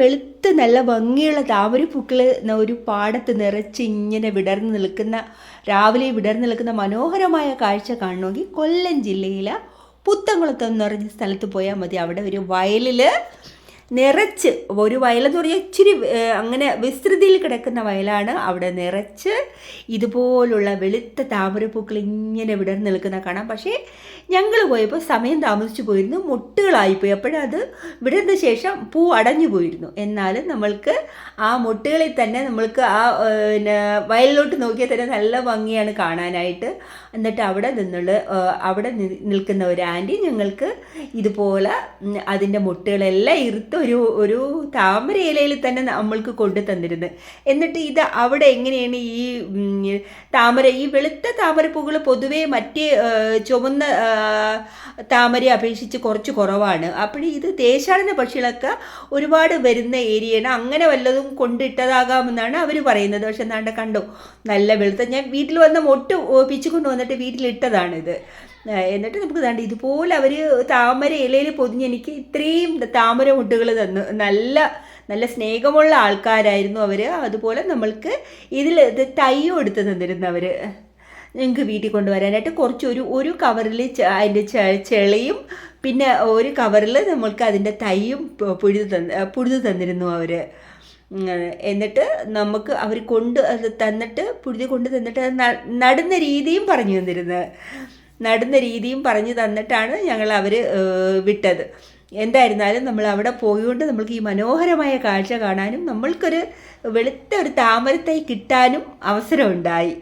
വെളുത്ത് നല്ല ഭംഗിയുള്ള താമരപ്പൂക്കൾ ഒരു പാടത്ത് നിറച്ച് ഇങ്ങനെ വിടർന്ന് നിൽക്കുന്ന, രാവിലെ വിടർന്ന് നിൽക്കുന്ന മനോഹരമായ കാഴ്ച കാണണമെങ്കിൽ കൊല്ലം ജില്ലയിലെ പുത്തംകുളത്ത് എന്ന് പറഞ്ഞ സ്ഥലത്ത് പോയാൽ മതി. അവിടെ ഒരു വയലിൽ നിറച്ച്, ഒരു വയലെന്ന് പറഞ്ഞാൽ ഇച്ചിരി അങ്ങനെ വിസ്തൃതിയിൽ കിടക്കുന്ന വയലാണ്. അവിടെ നിറച്ച് ഇതുപോലുള്ള വെളുത്ത താമരപ്പൂക്കൾ ഇങ്ങനെ വിടർന്ന് നിൽക്കുന്ന കാണാം. പക്ഷേ ഞങ്ങൾ പോയപ്പോൾ സമയം താമസിച്ചു പോയിരുന്നു, മൊട്ടുകളായിപ്പോയി. അപ്പോഴത് വിടർന്ന ശേഷം പൂ അടഞ്ഞു പോയിരുന്നു. എന്നാലും നമ്മൾക്ക് ആ മൊട്ടുകളിൽ തന്നെ നമ്മൾക്ക് ആ വയലിലോട്ട് നോക്കിയാൽ തന്നെ നല്ല ഭംഗിയാണ് കാണാനായിട്ട്. എന്നിട്ട് അവിടെ നിൽക്കുന്ന ഒരു ആൻറ്റി ഞങ്ങൾക്ക് ഇതുപോലെ അതിൻ്റെ മൊട്ടുകളെല്ലാം ഇരുത്ത് ഒരു താമര ഇലയിൽ തന്നെ നമ്മൾക്ക് കൊണ്ടു തന്നിരുന്നത്. എന്നിട്ട് ഇത് അവിടെ എങ്ങനെയാണ് ഈ വെളുത്ത താമരപ്പൂക്കൾ പൊതുവേ മറ്റേ ചുവന്ന താമരയെ അപേക്ഷിച്ച് കുറച്ച് കുറവാണ്. അപ്പോൾ ഇത് ദേശാടന പക്ഷികളൊക്കെ ഒരുപാട് വരുന്ന ഏരിയയാണ്. അങ്ങനെ വല്ലതും കൊണ്ടിട്ടതാകാമെന്നാണ് അവർ പറയുന്നത്. പക്ഷെ എന്താണ്ട് കണ്ടോ, നല്ല വെളുത്ത, ഞാൻ വീട്ടിൽ വന്ന മൊട്ട് പിച്ചു കൊണ്ട് വന്നിട്ട് വീട്ടിലിട്ടതാണിത്. എന്നിട്ട് നമുക്ക് കണ്ട് ഇതുപോലെ അവർ താമര ഇലയിൽ പൊതിഞ്ഞ് എനിക്ക് ഇത്രയും താമര മുട്ടുകൾ തന്നു. നല്ല നല്ല സ്നേഹമുള്ള ആൾക്കാരായിരുന്നു അവർ. അതുപോലെ നമ്മൾക്ക് തൈയും എടുത്ത് തന്നിരുന്നവർ ഞങ്ങൾക്ക് വീട്ടിൽ കൊണ്ടുവരാനായിട്ട്. കുറച്ച് ഒരു കവറിൽ അതിൻ്റെ ചെളിയും പിന്നെ ഒരു കവറിൽ നമ്മൾക്ക് അതിൻ്റെ തൈയും പുഴുതു തന്നിരുന്നു അവർ. എന്നിട്ട് നമുക്ക് അവർ പുഴുതി കൊണ്ട് തന്നിട്ട് നടുന്ന രീതിയും പറഞ്ഞു തന്നിട്ടാണ് ഞങ്ങൾ വിട്ടത്. എന്തായിരുന്നാലും നമ്മൾ അവിടെ പോയതുകൊണ്ട് നമ്മൾക്ക് ഈ മനോഹരമായ കാഴ്ച കാണാനും നമ്മൾക്കൊരു വെളുത്ത ഒരു താമരത്തൈ കിട്ടാനും അവസരമുണ്ടായി.